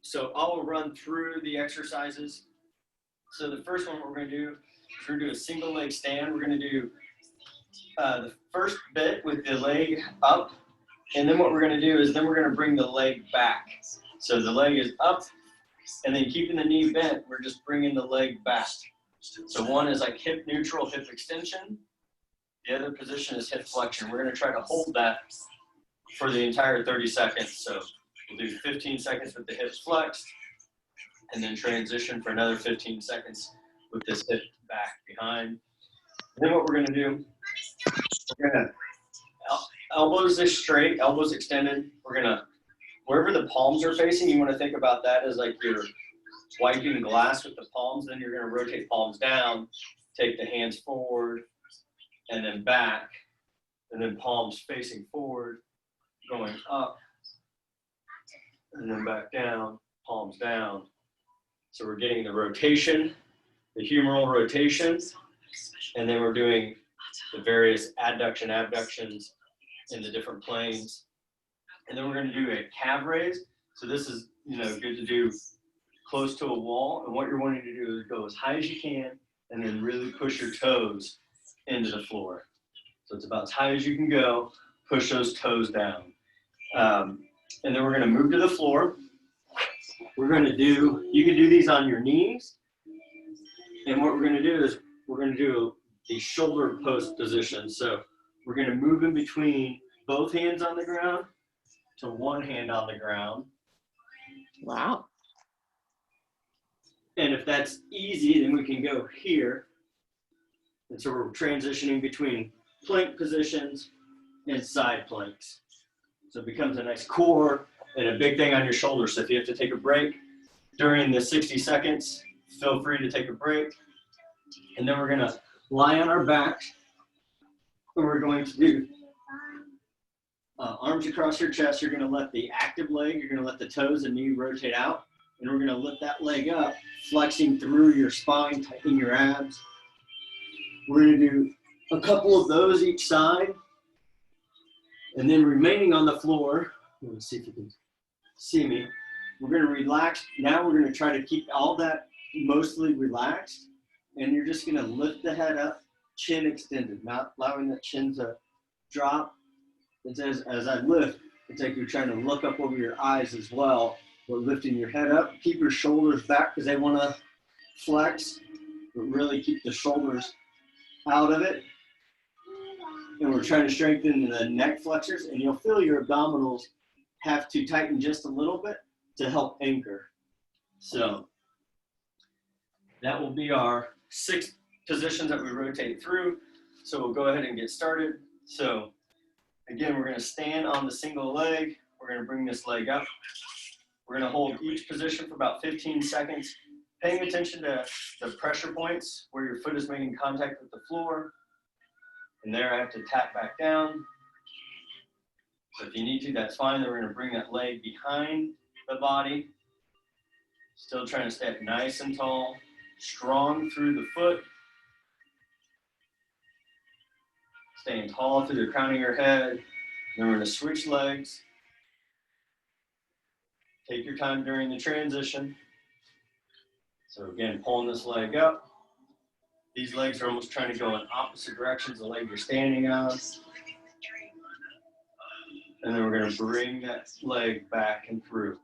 So I'll run through the exercises. So the first one, what we're going to do is we're going to do a single leg stand. We're going to do the first bit with the leg up. And then what we're going to do is then we're going to bring the leg back. So the leg is up, and then keeping the knee bent, we're just bringing the leg back. So one is like hip neutral, hip extension. The other position is hip flexion. We're going to try to hold that for the entire 30 seconds. So we'll do 15 seconds with the hips flexed, and then transition for another 15 seconds with this hip back behind. And then what we're going to do, we're going to elbows is straight, elbows extended. We're going to, wherever the palms are facing, you want to think about that as like you're wiping glass with the palms. Then you're going to rotate palms down, take the hands forward, and then back, and then palms facing forward, going up, and then back down, palms down. So we're getting the rotation, the humeral rotations, and then we're doing the various adduction, abductions in the different planes. And then we're going to do a calf raise. So this is, good to do close to a wall. And what you're wanting to do is go as high as you can, and then really push your toes into the floor. So it's about as high as you can go, push those toes down. And then we're going to move to the floor. We're going to do, you can do these on your knees. And what we're going to do is we're going to do the shoulder post position. So we're going to move in between both hands on the ground to one hand on the ground. Wow. And if that's easy, then we can go here. And so we're transitioning between plank positions and side planks. So it becomes a nice core and a big thing on your shoulders. So if you have to take a break during the 60 seconds, feel free to take a break. And then we're going to lie on our back. And we're going to do arms across your chest. You're going to let the active leg, you're going to let the toes and knee rotate out. And we're going to lift that leg up, flexing through your spine, tightening your abs. We're going to do a couple of those each side. And then remaining on the floor, let's see if you can see me. We're going to relax. Now we're going to try to keep all that mostly relaxed. And you're just going to lift the head up, chin extended, not allowing the chin to drop. It says, as I lift, it's like you're trying to look up over your eyes as well. We're lifting your head up. Keep your shoulders back because they want to flex, but really keep the shoulders out of it. And we're trying to strengthen the neck flexors, and you'll feel your abdominals have to tighten just a little bit to help anchor. So that will be our 6 positions that we rotate through. So we'll go ahead and get started. So again, we're going to stand on the single leg. We're going to bring this leg up. We're going to hold each position for about 15 seconds, paying attention to the pressure points where your foot is making contact with the floor. And there I have to tap back down. So if you need to, that's fine. Then we're going to bring that leg behind the body. Still trying to stay up nice and tall, strong through the foot. Staying tall through the crown of your head. Then we're going to switch legs. Take your time during the transition. So again, pulling this leg up. These legs are almost trying to go in opposite directions, the leg you're standing on. And then we're going to bring that leg back and through.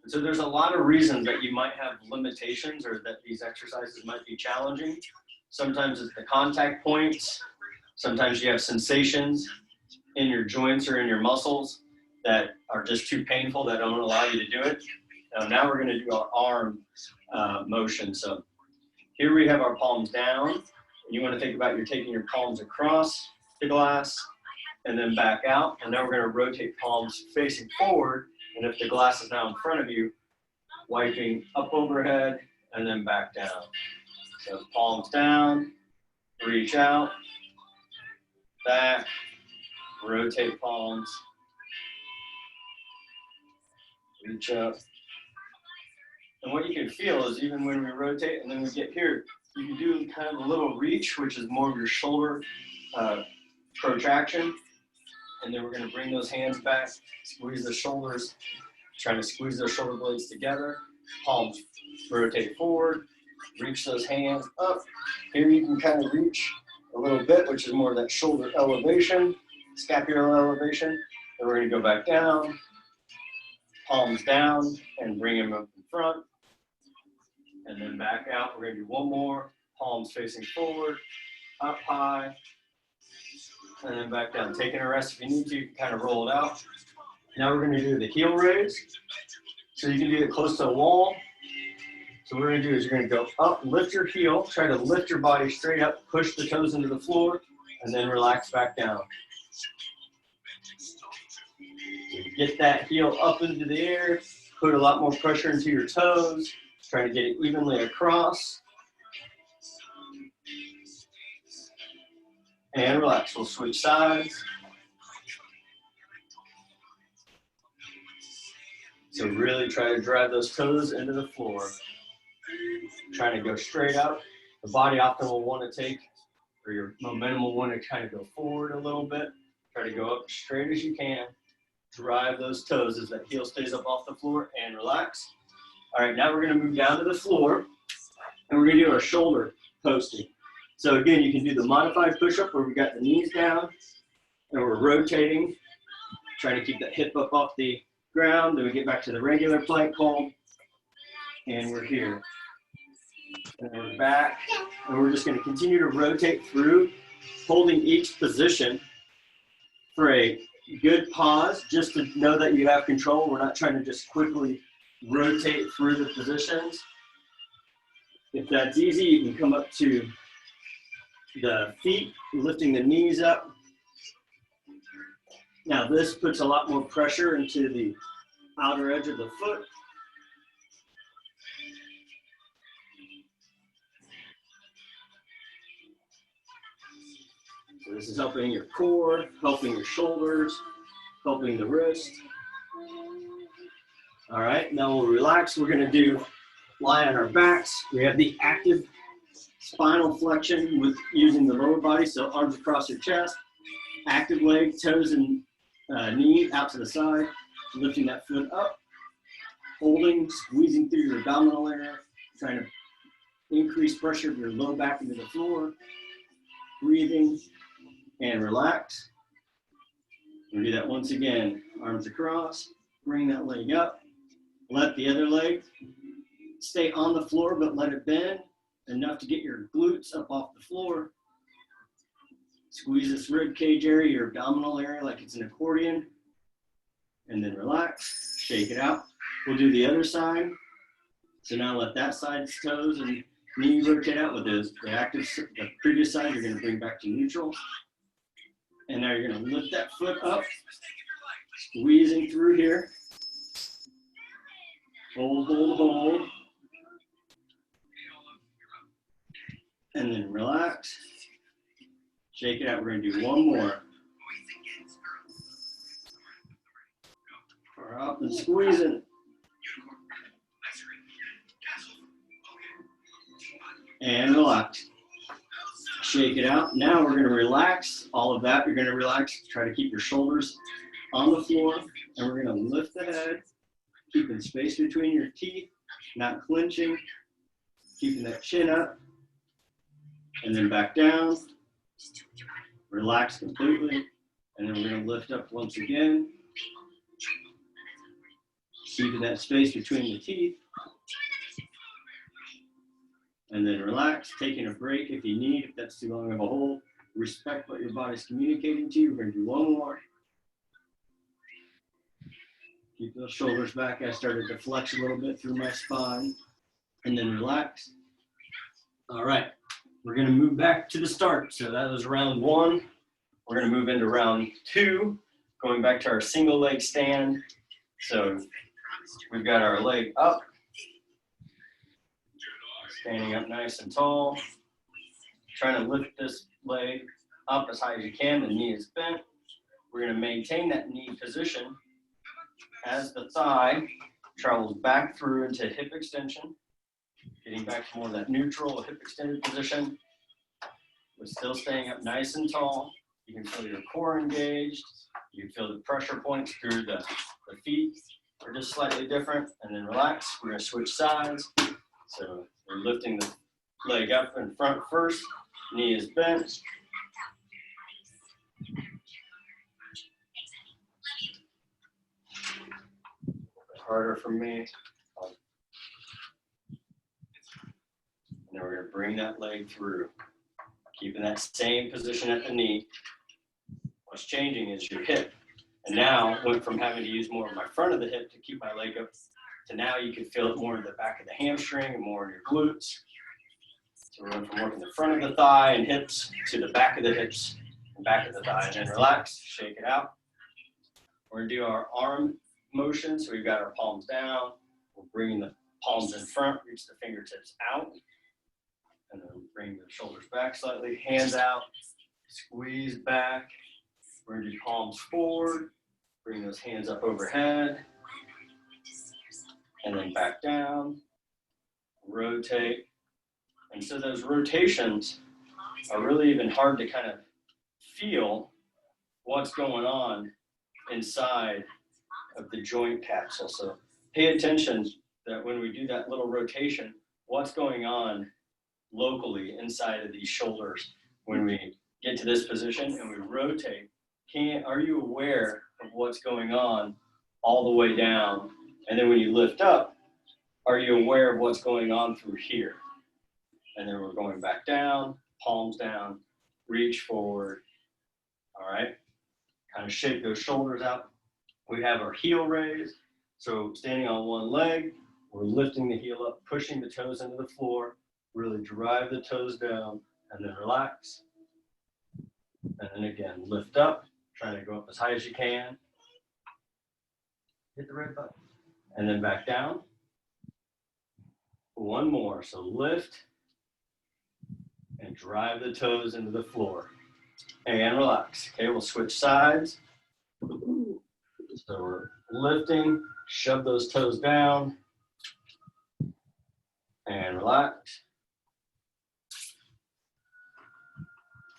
So there's a lot of reasons that you might have limitations or that these exercises might be challenging. Sometimes it's the contact points. Sometimes you have sensations in your joints or in your muscles that are just too painful that don't allow you to do it. Now we're going to do our arm motion. So here we have our palms down. And you want to think about you're taking your palms across the glass and then back out. And now we're going to rotate palms facing forward. And if the glass is now in front of you, wiping up overhead and then back down. So palms down, reach out, back, rotate palms, reach up. And what you can feel is even when we rotate and then we get here, you can do kind of a little reach, which is more of your shoulder protraction. And then we're going to bring those hands back, squeeze the shoulders Trying to squeeze those shoulder blades together. Palms rotate forward. Reach those hands up. Here you can kind of reach a little bit, which is more of that shoulder elevation, scapular elevation. Then we're going to go back down, palms down, and bring them up in front. And then back out. We're going to do one more. Palms facing forward, up high, and then back down. Taking a rest if you need to. You can kind of roll it out. Now we're going to do the heel raise. So you can do it close to a wall. So what we're going to do is you're going to go up, lift your heel, try to lift your body straight up, push the toes into the floor, and then relax back down. Get that heel up into the air, put a lot more pressure into your toes, try to get it evenly across. And relax, we'll switch sides. So really try to drive those toes into the floor. Trying to go straight up. The body often will want to take, or your momentum will want to kind of go forward a little bit. Try to go up straight as you can. Drive those toes as that heel stays up off the floor and relax. All right, now we're going to move down to the floor and we're going to do our shoulder posting. So again, you can do the modified push-up where we got the knees down and we're rotating, trying to keep that hip up off the ground. Then we get back to the regular plank hold and we're here. And we're back, and we're just going to continue to rotate through, holding each position for a good pause, just to know that you have control. We're not trying to just quickly rotate through the positions. If that's easy, you can come up to the feet, lifting the knees up. Now this puts a lot more pressure into the outer edge of the foot. So this is helping your core, helping your shoulders, helping the wrist. All right, now we'll relax. We're going to lie on our backs. We have the active spinal flexion with using the lower body, so arms across your chest, active leg, toes and knee out to the side, lifting that foot up, holding, squeezing through your abdominal area, trying to increase pressure of your low back into the floor, breathing, and relax. We'll do that once again. Arms across, bring that leg up, let the other leg stay on the floor, but let it bend enough to get your glutes up off the floor. Squeeze this rib cage area, your abdominal area, like it's an accordion. And then relax, shake it out. We'll do the other side. So now let that side's toes and knee rotate out with the previous side, you're going to bring back to neutral. And now you're going to lift that foot up, squeezing through here. Hold, hold, hold. And then relax. Shake it out. We're going to do one more. Up and squeezing. And relax. Shake it out. Now we're going to relax all of that. You're going to relax. Try to keep your shoulders on the floor. And we're going to lift the head, keeping space between your teeth, not clenching, keeping that chin up. And then back down. Relax completely. And then we're going to lift up once again. Keeping that space between the teeth. And then relax, taking a break if you need, if that's too long of a hold. Respect what your body's communicating to you. We're going to do one more. Keep those shoulders back. I started to flex a little bit through my spine. And then relax. All right, we're going to move back to the start. So that was round one. We're going to move into round two, going back to our single leg stand. So we've got our leg up. Standing up nice and tall. Trying to lift this leg up as high as you can. The knee is bent. We're going to maintain that knee position as the thigh travels back through into hip extension. Getting back to more of that neutral hip extended position. But still staying up nice and tall. You can feel your core engaged. You can feel the pressure points through the feet, are just slightly different, and then relax. We're gonna switch sides. So we're lifting the leg up in front first, knee is bent. Harder for me. And then we're gonna bring that leg through, keeping that same position at the knee. What's changing is your hip. And now went from having to use more of my front of the hip to keep my leg up to now you can feel it more in the back of the hamstring and more in your glutes. So we're going from working the front of the thigh and hips to the back of the hips and back of the thigh. And then relax, shake it out. We're going to do our arm motion. So we've got our palms down. We're bringing the palms in front, reach the fingertips out. And then bring the shoulders back slightly, hands out, squeeze back. We're going to do palms forward, bring those hands up overhead, and then back down, rotate. And so those rotations are really even hard to kind of feel what's going on inside of the joint capsule. So pay attention that when we do that little rotation, what's going on locally inside of these shoulders when we get to this position and we rotate. Are you aware of what's going on all the way down? And then when you lift up, are you aware of what's going on through here? And then we're going back down, palms down, reach forward. All right, kind of shake those shoulders out. We have our heel raised. So standing on one leg, we're lifting the heel up, pushing the toes into the floor, really drive the toes down, and then relax. And then again, lift up, trying to go up as high as you can. Hit the red button. And then back down. One more, so lift and drive the toes into the floor. And relax. Okay, we'll switch sides. So we're lifting, shove those toes down, and relax.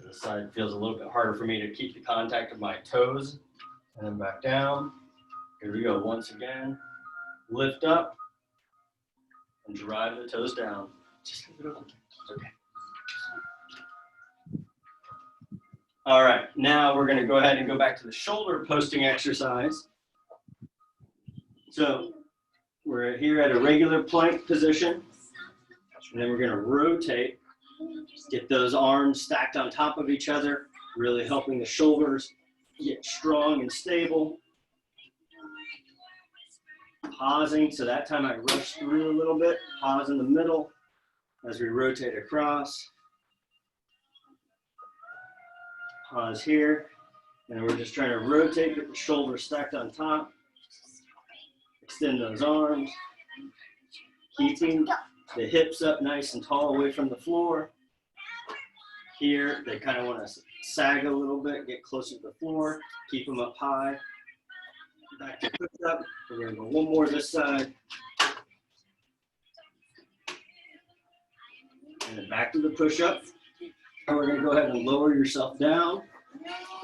This side feels a little bit harder for me to keep the contact of my toes. And then back down. Here we go, once again. Lift up and drive the toes down. Just leave it open. It's okay. All right, now we're going to go ahead and go back to the shoulder posting exercise. So we're here at a regular plank position, and then we're going to rotate, get those arms stacked on top of each other, really helping the shoulders get strong and stable. Pausing, so that time I rush through a little bit, pause in the middle as we rotate across. Pause here, and we're just trying to rotate, get the shoulders stacked on top. Extend those arms, keeping the hips up nice and tall away from the floor. Here, they kind of want to sag a little bit, get closer to the floor, keep them up high. Back to push up. We're going to go one more this side. And then back to the push up. And we're going to go ahead and lower yourself down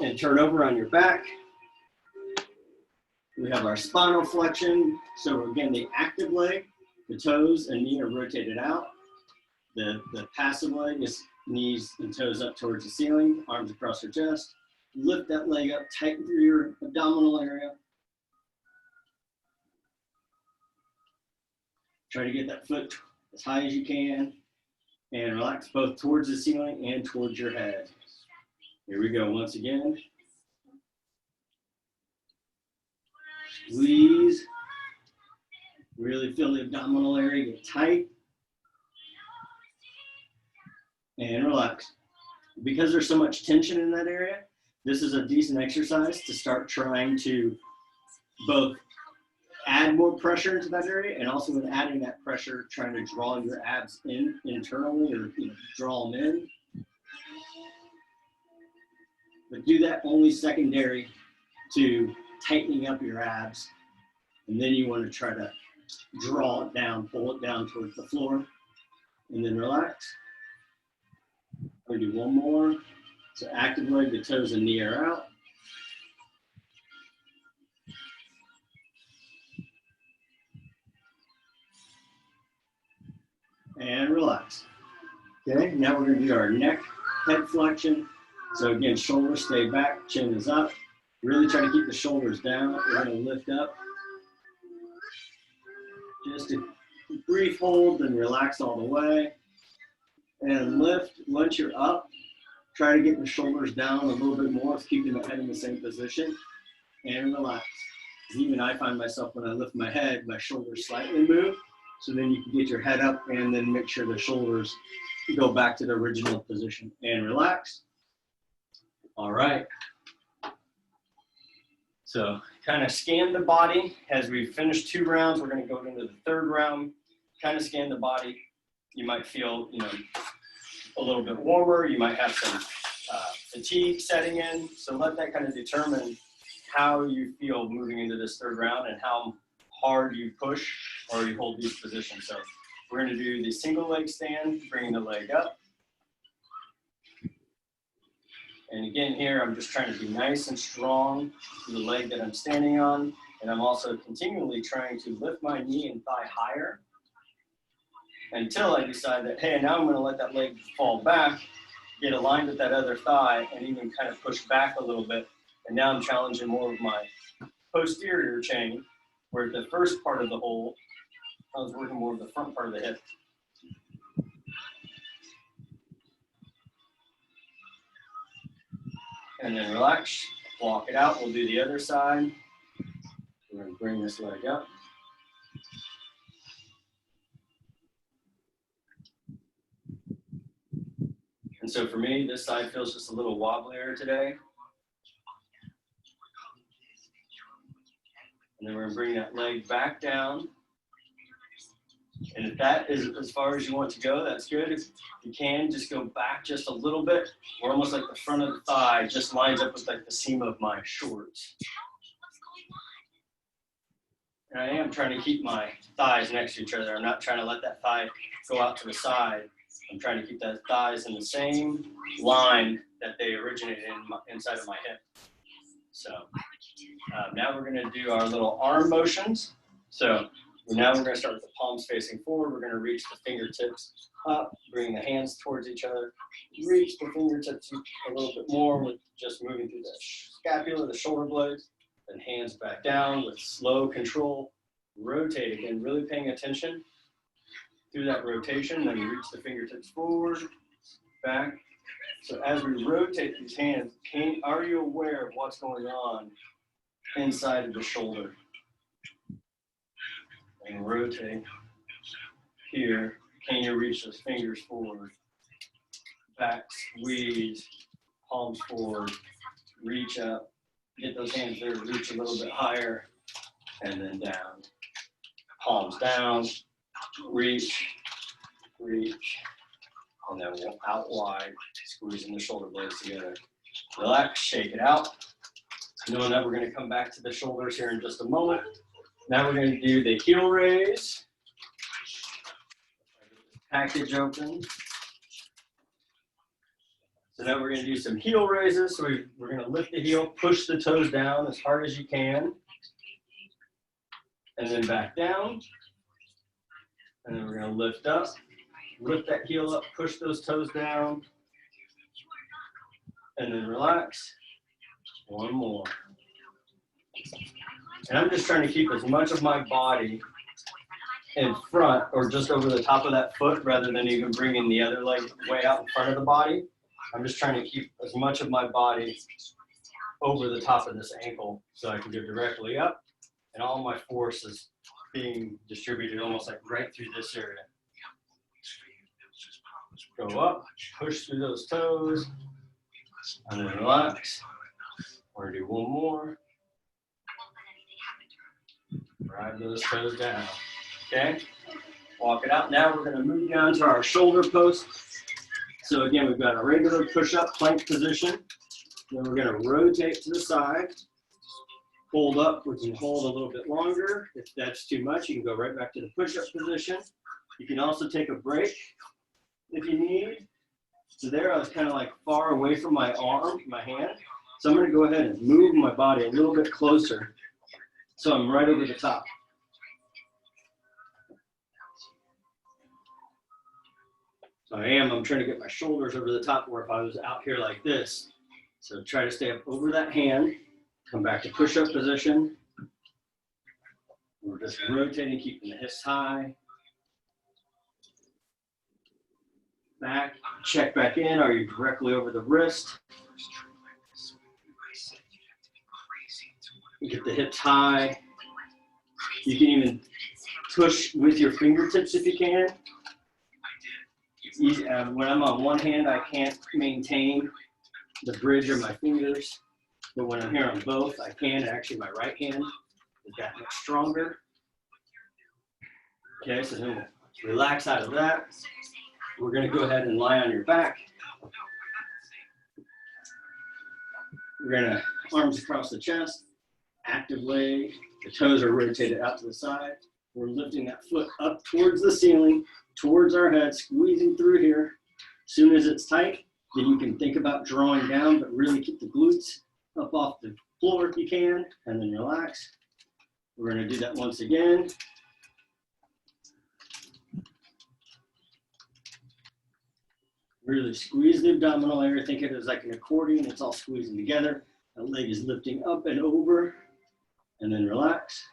and turn over on your back. We have our spinal flexion. So again, the active leg, the toes and knee are rotated out. The passive leg is knees and toes up towards the ceiling, arms across your chest. Lift that leg up, tighten through your abdominal area. Try to get that foot as high as you can and relax both towards the ceiling and towards your head. Here we go once again. Squeeze. Really feel the abdominal area get tight. And relax. Because there's so much tension in that area, this is a decent exercise to start trying to both add more pressure into that area, and also with adding that pressure, trying to draw your abs in internally, or draw them in. But do that only secondary to tightening up your abs, and then you want to try to draw it down, pull it down towards the floor, and then relax. We're going to do one more. So active leg, the toes and knee are out. relax. Okay, now we're going to do our neck, head flexion. So again, shoulders stay back, chin is up. Really try to keep the shoulders down. We're going to lift up. Just a brief hold, then relax all the way. And lift. Once you're up, try to get the shoulders down a little bit more, keeping the head in the same position. And relax. Even I find myself when I lift my head, my shoulders slightly move. So then you can get your head up and then make sure the shoulders go back to the original position. And relax. All right. So kind of scan the body. As we finish 2 rounds, we're going to go into the 3rd round. Kind of scan the body. You might feel, a little bit warmer. You might have some fatigue setting in. So let that kind of determine how you feel moving into this 3rd round and how hard you push or you hold these positions. So we're going to do the single leg stand, bringing the leg up. And again here, I'm just trying to be nice and strong to the leg that I'm standing on. And I'm also continually trying to lift my knee and thigh higher until I decide that, hey, now I'm going to let that leg fall back, get aligned with that other thigh, and even kind of push back a little bit. And now I'm challenging more of my posterior chain, where the first part of the hold, I was working more of the front part of the hip. And then relax, walk it out. We'll do the other side. We're going to bring this leg up. And so for me, this side feels just a little wobblier today. And then we're going to bring that leg back down. And if that is as far as you want to go, that's good. If you can, just go back just a little bit. We're almost like the front of the thigh just lines up with like the seam of my shorts. And I am trying to keep my thighs next to each other. I'm not trying to let that thigh go out to the side. I'm trying to keep the thighs in the same line that they originated inside of my hip. So now we're going to do our little arm motions. So now we're going to start with the palms facing forward. We're going to reach the fingertips up, bring the hands towards each other. Reach the fingertips a little bit more with just moving through the scapula, the shoulder blades. Then hands back down with slow control. Rotate again, really paying attention through that rotation. Then reach the fingertips forward, back. So as we rotate these hands, are you aware of what's going on inside of the shoulder? And rotate here. Can you reach those fingers forward? Back, squeeze, palms forward, reach up. Get those hands there, reach a little bit higher, and then down. Palms down, reach, and then out wide, squeezing the shoulder blades together. Relax, shake it out. Knowing that we're going to come back to the shoulders here in just a moment. Now we're going to do the heel raise. Package open. So now we're going to do some heel raises. So we're going to lift the heel, push the toes down as hard as you can. And then back down. And then we're going to lift up. Lift that heel up, push those toes down. And then relax. One more. And I'm just trying to keep as much of my body in front or just over the top of that foot rather than even bringing the other leg way out in front of the body. I'm just trying to keep as much of my body over the top of this ankle so I can go directly up and all my force is being distributed almost like right through this area. Go up, push through those toes, and then relax. We're going to do one more. Drive those toes down. Okay? Walk it out. Now we're going to move down to our shoulder post. So again, we've got a regular push-up plank position. Then we're going to rotate to the side. Hold up. We can hold a little bit longer. If that's too much, you can go right back to the push-up position. You can also take a break if you need. So there I was kind of like far away from my arm, my hand. So I'm going to go ahead and move my body a little bit closer. So I'm right over the top. So I'm trying to get my shoulders over the top where if I was out here like this. So try to stay up over that hand, come back to push-up position. We're just rotating, keeping the hips high. Back, check back in. Are you directly over the wrist? Get the hips high. You can even push with your fingertips if you can. When I'm on one hand, I can't maintain the bridge of my fingers. But when I'm here on both, I can. Actually, my right hand is that much stronger. Okay, so then we'll relax out of that. We're going to go ahead and lie on your back. We're going to arms across the chest, active leg. The toes are rotated out to the side. We're lifting that foot up towards the ceiling, towards our head, squeezing through here. As soon as it's tight, then you can think about drawing down, but really keep the glutes up off the floor if you can, and then relax. We're going to do that once again. Really squeeze the abdominal area. Think of it as like an accordion. It's all squeezing together. That leg is lifting up and over, and then relax.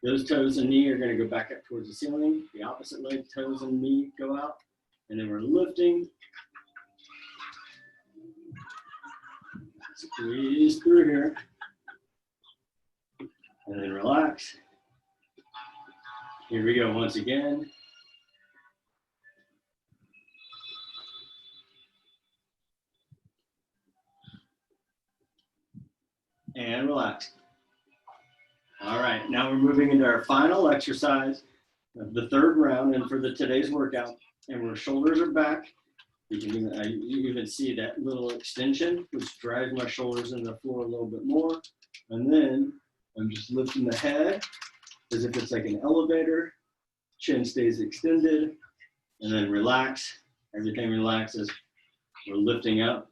Those toes and knee are going to go back up towards the ceiling. The opposite leg, toes and knee go out. And then we're lifting. Squeeze through here. And then relax. Here we go once again. And relax. All right, now we're moving into our final exercise of the third round and for today's workout. And our shoulders are back. You can you even see that little extension, which drives my shoulders into the floor a little bit more. And then I'm just lifting the head as if it's like an elevator. Chin stays extended. And then relax. Everything relaxes. We're lifting up.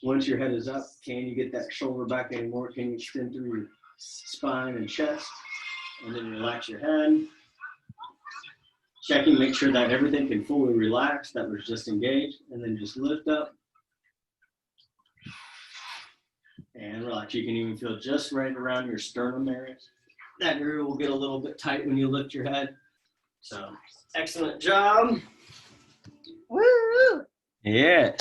Once your head is up, can you get that shoulder back anymore? Can you extend through your spine and chest? And then relax your head. Checking, make sure that everything can fully relax, that was just engaged, and then just lift up. And relax. You can even feel just right around your sternum area. That area will get a little bit tight when you lift your head. So, excellent job. Woo! Yes.